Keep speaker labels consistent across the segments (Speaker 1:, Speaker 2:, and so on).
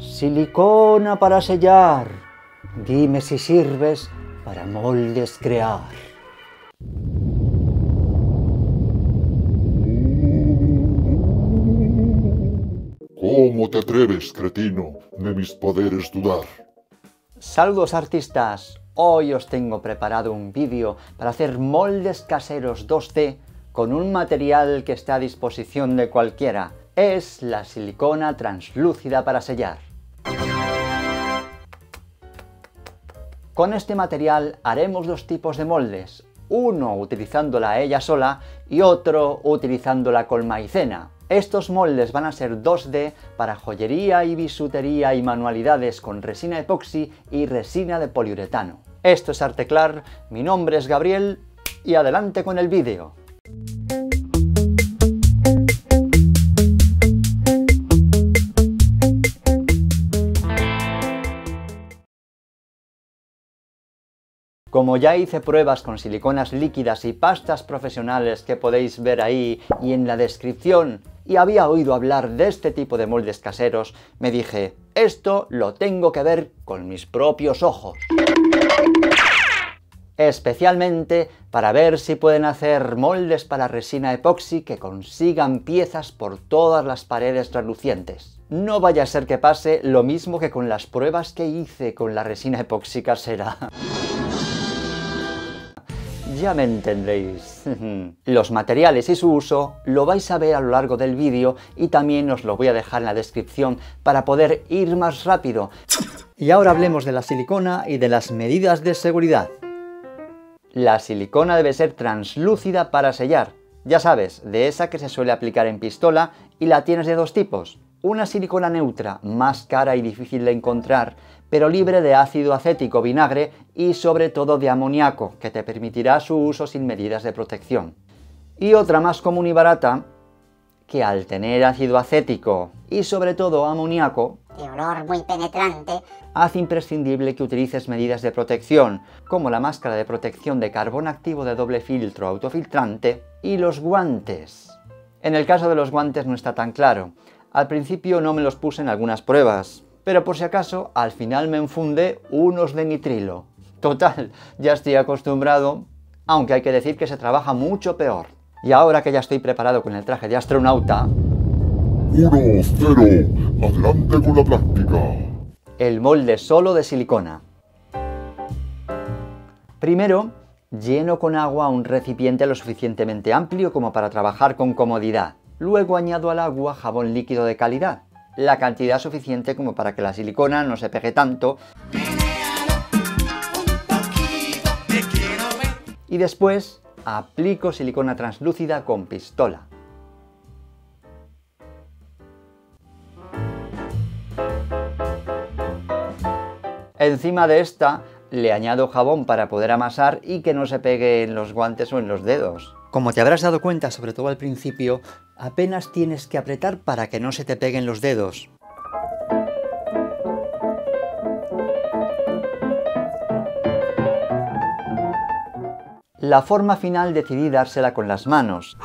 Speaker 1: Silicona para sellar. Dime si sirves para moldes crear.
Speaker 2: ¿Cómo te atreves, cretino, de mis poderes dudar?
Speaker 1: Saludos artistas, hoy os tengo preparado un vídeo para hacer moldes caseros 2D con un material que está a disposición de cualquiera. Es la silicona translúcida para sellar. Con este material haremos dos tipos de moldes, uno utilizándola ella sola y otro utilizándola con maicena. Estos moldes van a ser 2D para joyería y bisutería y manualidades con resina epoxi y resina de poliuretano. Esto es Arteclar, mi nombre es Gabriel y adelante con el vídeo. Como ya hice pruebas con siliconas líquidas y pastas profesionales que podéis ver ahí y en la descripción, y había oído hablar de este tipo de moldes caseros, me dije, esto lo tengo que ver con mis propios ojos. Especialmente para ver si pueden hacer moldes para resina epoxi que consigan piezas por todas las paredes relucientes. No vaya a ser que pase lo mismo que con las pruebas que hice con la resina epoxi casera. Ya me entendréis. Los materiales y su uso lo vais a ver a lo largo del vídeo y también os lo voy a dejar en la descripción para poder ir más rápido. Y ahora hablemos de la silicona y de las medidas de seguridad. La silicona debe ser translúcida para sellar. Ya sabes, de esa que se suele aplicar en pistola y la tienes de dos tipos. Una silicona neutra, más cara y difícil de encontrar, pero libre de ácido acético, vinagre y sobre todo de amoníaco, que te permitirá su uso sin medidas de protección. Y otra más común y barata, que al tener ácido acético y sobre todo amoníaco,
Speaker 3: de olor muy penetrante,
Speaker 1: hace imprescindible que utilices medidas de protección, como la máscara de protección de carbón activo de doble filtro autofiltrante y los guantes. En el caso de los guantes no está tan claro. Al principio no me los puse en algunas pruebas, pero por si acaso al final me enfundé unos de nitrilo. Total, ya estoy acostumbrado, aunque hay que decir que se trabaja mucho peor. Y ahora que ya estoy preparado con el traje de astronauta...
Speaker 2: 1, 0, adelante con la práctica.
Speaker 1: El molde solo de silicona. Primero, lleno con agua un recipiente lo suficientemente amplio como para trabajar con comodidad. Luego añado al agua jabón líquido de calidad, la cantidad suficiente como para que la silicona no se pegue tanto. Y después aplico silicona translúcida con pistola. Encima de esta le añado jabón para poder amasar y que no se pegue en los guantes o en los dedos. Como te habrás dado cuenta, sobre todo al principio, apenas tienes que apretar para que no se te peguen los dedos. La forma final decidí dársela con las manos,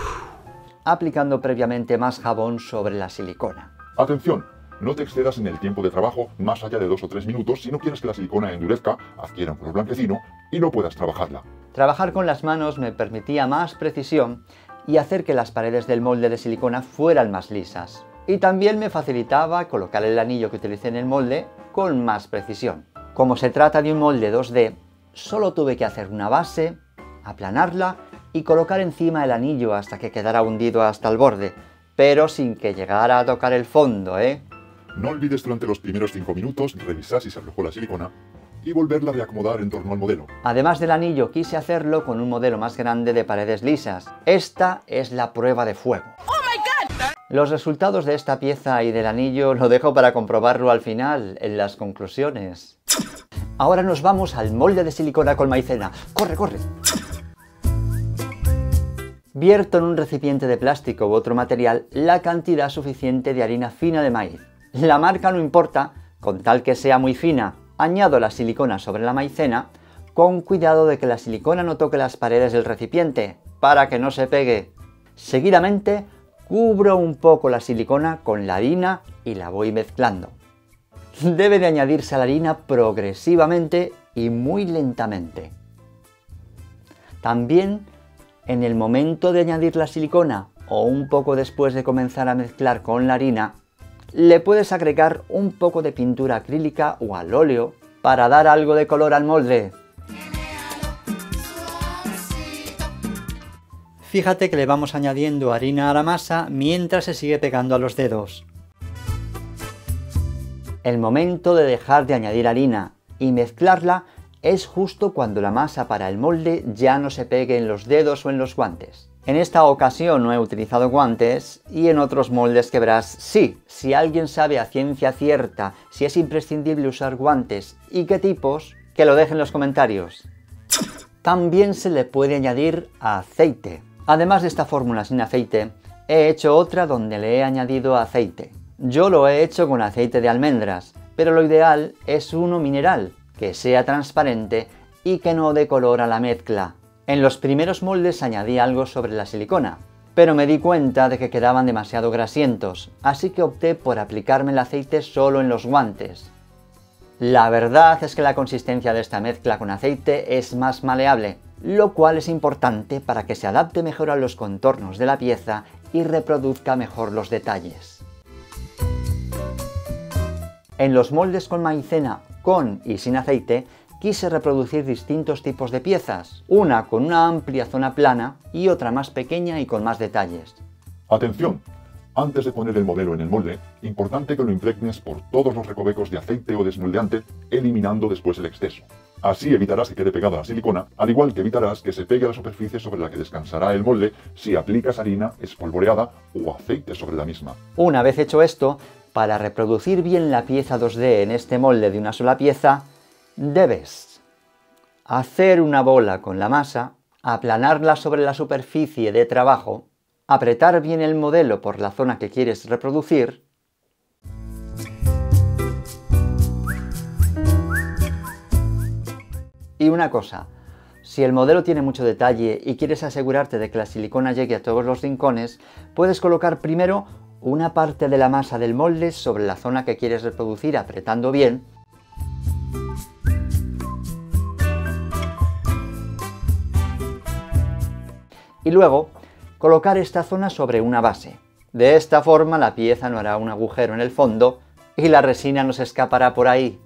Speaker 1: aplicando previamente más jabón sobre la silicona.
Speaker 2: Atención, no te excedas en el tiempo de trabajo más allá de 2 o 3 minutos si no quieres que la silicona endurezca, adquiera un color blanquecino y no puedas trabajarla.
Speaker 1: Trabajar con las manos me permitía más precisión y hacer que las paredes del molde de silicona fueran más lisas. Y también me facilitaba colocar el anillo que utilicé en el molde con más precisión. Como se trata de un molde 2D, solo tuve que hacer una base, aplanarla y colocar encima el anillo hasta que quedara hundido hasta el borde, pero sin que llegara a tocar el fondo, ¿eh?
Speaker 2: No olvides durante los primeros 5 minutos revisar si se aflojó la silicona y volverla a reacomodar en torno al modelo.
Speaker 1: Además del anillo, quise hacerlo con un modelo más grande de paredes lisas. Esta es la prueba de fuego. ¡Oh my God! Los resultados de esta pieza y del anillo lo dejo para comprobarlo al final, en las conclusiones. Ahora nos vamos al molde de silicona con maicena. ¡Corre, corre! Vierto en un recipiente de plástico u otro material la cantidad suficiente de harina fina de maíz. La marca no importa, con tal que sea muy fina. Añado la silicona sobre la maicena, con cuidado de que la silicona no toque las paredes del recipiente, para que no se pegue. Seguidamente, cubro un poco la silicona con la harina y la voy mezclando. Debe de añadirse a la harina progresivamente y muy lentamente. También en el momento de añadir la silicona o un poco después de comenzar a mezclar con la harina, le puedes agregar un poco de pintura acrílica o al óleo para dar algo de color al molde. Fíjate que le vamos añadiendo harina a la masa mientras se sigue pegando a los dedos. El momento de dejar de añadir harina y mezclarla es justo cuando la masa para el molde ya no se pegue en los dedos o en los guantes. En esta ocasión no he utilizado guantes y en otros moldes que verás sí. Si alguien sabe a ciencia cierta si es imprescindible usar guantes y qué tipos, que lo deje en los comentarios. También se le puede añadir aceite. Además de esta fórmula sin aceite, he hecho otra donde le he añadido aceite. Yo lo he hecho con aceite de almendras, pero lo ideal es uno mineral, que sea transparente y que no dé color a la mezcla. En los primeros moldes añadí algo sobre la silicona, pero me di cuenta de que quedaban demasiado grasientos, así que opté por aplicarme el aceite solo en los guantes. La verdad es que la consistencia de esta mezcla con aceite es más maleable, lo cual es importante para que se adapte mejor a los contornos de la pieza y reproduzca mejor los detalles. En los moldes con maicena, con y sin aceite, quise reproducir distintos tipos de piezas, una con una amplia zona plana y otra más pequeña y con más detalles.
Speaker 2: Atención, antes de poner el modelo en el molde, importante que lo impregnes por todos los recovecos de aceite o desmoldeante, eliminando después el exceso. Así evitarás que quede pegada la silicona, al igual que evitarás que se pegue a la superficie sobre la que descansará el molde si aplicas harina espolvoreada o aceite sobre la misma.
Speaker 1: Una vez hecho esto, para reproducir bien la pieza 2D en este molde de una sola pieza, debes hacer una bola con la masa, aplanarla sobre la superficie de trabajo, apretar bien el modelo por la zona que quieres reproducir, y una cosa, si el modelo tiene mucho detalle y quieres asegurarte de que la silicona llegue a todos los rincones, puedes colocar primero una parte de la masa del molde sobre la zona que quieres reproducir apretando bien, y luego colocar esta zona sobre una base. De esta forma la pieza no hará un agujero en el fondo y la resina no se escapará por ahí.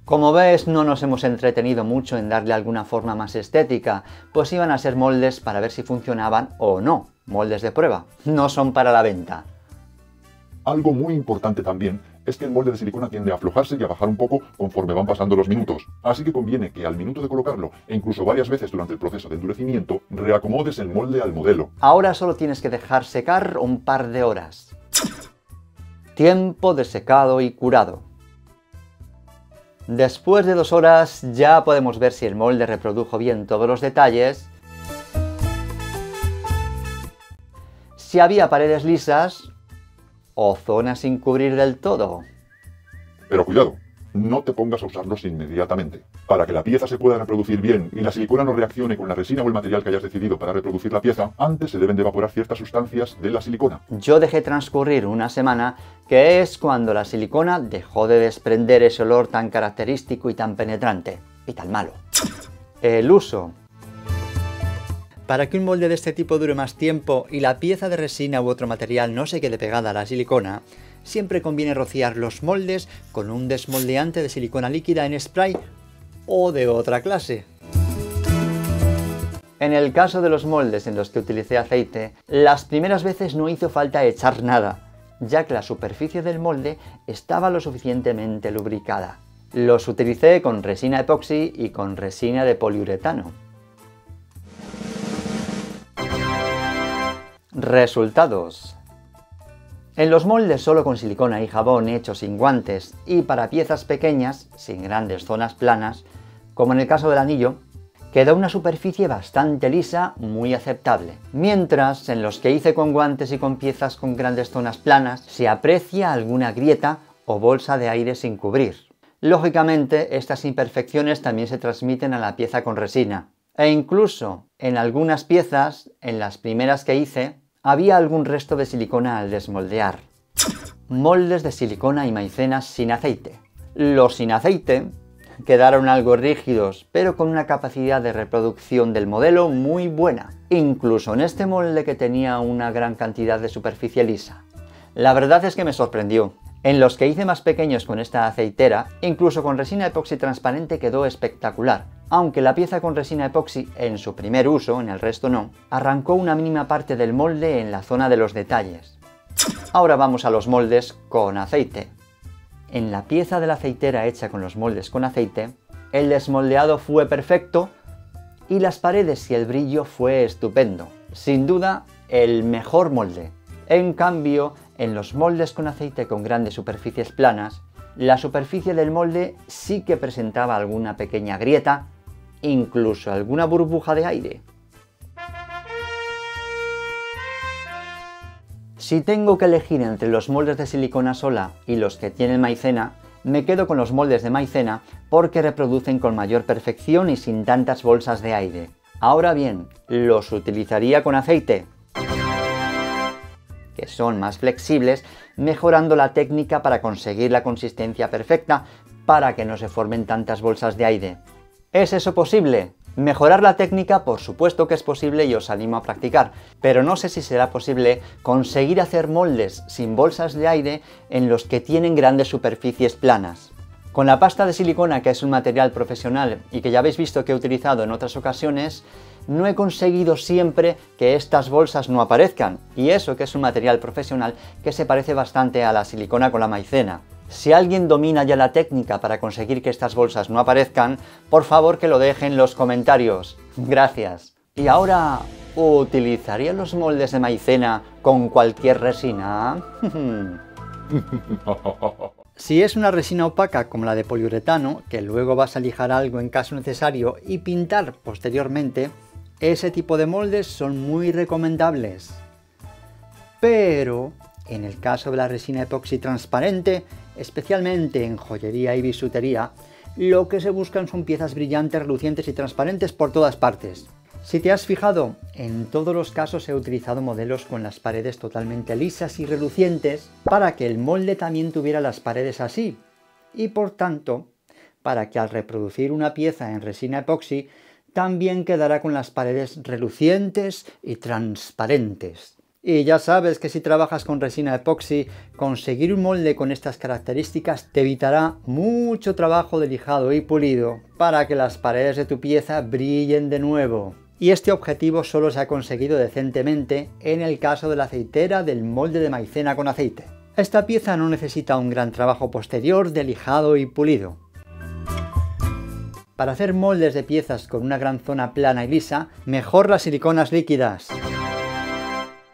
Speaker 1: Como ves, no nos hemos entretenido mucho en darle alguna forma más estética, pues iban a ser moldes para ver si funcionaban o no, moldes de prueba, no son para la venta.
Speaker 2: Algo muy importante también es que el molde de silicona tiende a aflojarse y a bajar un poco conforme van pasando los minutos. Así que conviene que al minuto de colocarlo, e incluso varias veces durante el proceso de endurecimiento, reacomodes el molde al modelo.
Speaker 1: Ahora solo tienes que dejar secar un par de horas. Tiempo de secado y curado. Después de 2 horas ya podemos ver si el molde reprodujo bien todos los detalles, si había paredes lisas o zonas sin cubrir del todo.
Speaker 2: Pero cuidado, no te pongas a usarlos inmediatamente. Para que la pieza se pueda reproducir bien y la silicona no reaccione con la resina o el material que hayas decidido para reproducir la pieza, antes se deben de evaporar ciertas sustancias de la silicona.
Speaker 1: Yo dejé transcurrir una semana, que es cuando la silicona dejó de desprender ese olor tan característico y tan penetrante, y tan malo. El uso. Para que un molde de este tipo dure más tiempo y la pieza de resina u otro material no se quede pegada a la silicona, siempre conviene rociar los moldes con un desmoldeante de silicona líquida en spray o de otra clase. En el caso de los moldes en los que utilicé aceite, las primeras veces no hizo falta echar nada, ya que la superficie del molde estaba lo suficientemente lubricada. Los utilicé con resina epoxi y con resina de poliuretano. Resultados. En los moldes solo con silicona y jabón hechos sin guantes y para piezas pequeñas, sin grandes zonas planas, como en el caso del anillo, quedó una superficie bastante lisa, muy aceptable. Mientras, en los que hice con guantes y con piezas con grandes zonas planas, se aprecia alguna grieta o bolsa de aire sin cubrir. Lógicamente, estas imperfecciones también se transmiten a la pieza con resina. E incluso, en algunas piezas, en las primeras que hice, había algún resto de silicona al desmoldear. Moldes de silicona y maicena sin aceite. Los sin aceite quedaron algo rígidos, pero con una capacidad de reproducción del modelo muy buena, incluso en este molde que tenía una gran cantidad de superficie lisa. La verdad es que me sorprendió. En los que hice más pequeños con esta aceitera, incluso con resina epoxi transparente quedó espectacular, aunque la pieza con resina epoxi en su primer uso, en el resto no, arrancó una mínima parte del molde en la zona de los detalles. Ahora vamos a los moldes con aceite. En la pieza de la aceitera hecha con los moldes con aceite, el desmoldeado fue perfecto y las paredes y el brillo fue estupendo. Sin duda, el mejor molde. En cambio, en los moldes con aceite con grandes superficies planas, la superficie del molde sí que presentaba alguna pequeña grieta, incluso alguna burbuja de aire. Si tengo que elegir entre los moldes de silicona sola y los que tienen maicena, me quedo con los moldes de maicena porque reproducen con mayor perfección y sin tantas bolsas de aire. Ahora bien, ¿los utilizaría con aceite? Que son más flexibles, mejorando la técnica para conseguir la consistencia perfecta para que no se formen tantas bolsas de aire. ¿Es eso posible? Mejorar la técnica, por supuesto que es posible y os animo a practicar, pero no sé si será posible conseguir hacer moldes sin bolsas de aire en los que tienen grandes superficies planas. Con la pasta de silicona, que es un material profesional y que ya habéis visto que he utilizado en otras ocasiones, no he conseguido siempre que estas bolsas no aparezcan, y eso que es un material profesional que se parece bastante a la silicona con la maicena. Si alguien domina ya la técnica para conseguir que estas bolsas no aparezcan, por favor que lo deje en los comentarios. Gracias. Y ahora, ¿utilizaría los moldes de maicena con cualquier resina? Si es una resina opaca como la de poliuretano, que luego vas a lijar algo en caso necesario y pintar posteriormente, ese tipo de moldes son muy recomendables. Pero en el caso de la resina epoxi transparente, especialmente en joyería y bisutería, lo que se buscan son piezas brillantes, relucientes y transparentes por todas partes. Si te has fijado, en todos los casos he utilizado modelos con las paredes totalmente lisas y relucientes para que el molde también tuviera las paredes así, y por tanto, para que al reproducir una pieza en resina epoxi también quedará con las paredes relucientes y transparentes. Y ya sabes que si trabajas con resina epoxi, conseguir un molde con estas características te evitará mucho trabajo de lijado y pulido para que las paredes de tu pieza brillen de nuevo. Y este objetivo solo se ha conseguido decentemente en el caso de la aceitera del molde de maicena con aceite. Esta pieza no necesita un gran trabajo posterior de lijado y pulido. Para hacer moldes de piezas con una gran zona plana y lisa, mejor las siliconas líquidas.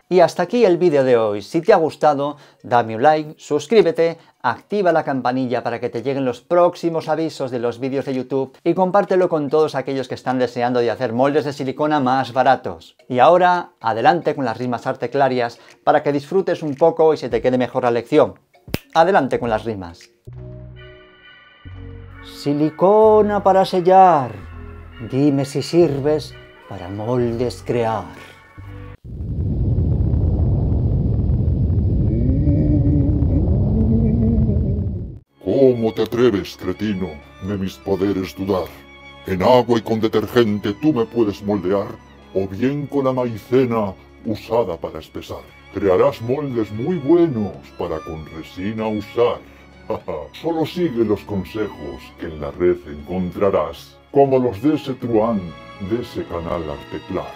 Speaker 1: Y hasta aquí el vídeo de hoy. Si te ha gustado, dame un like, suscríbete, activa la campanilla para que te lleguen los próximos avisos de los vídeos de YouTube y compártelo con todos aquellos que están deseando de hacer moldes de silicona más baratos. Y ahora, adelante con las rimas arteclarias para que disfrutes un poco y se te quede mejor la lección. Adelante con las rimas. Silicona para sellar. Dime si sirves para moldes crear.
Speaker 2: ¿Cómo te atreves, cretino, de mis poderes dudar? En agua y con detergente tú me puedes moldear, o bien con la maicena usada para espesar. Crearás moldes muy buenos para con resina usar. Solo sigue los consejos que en la red encontrarás, como los de ese truán de ese canal arteclar.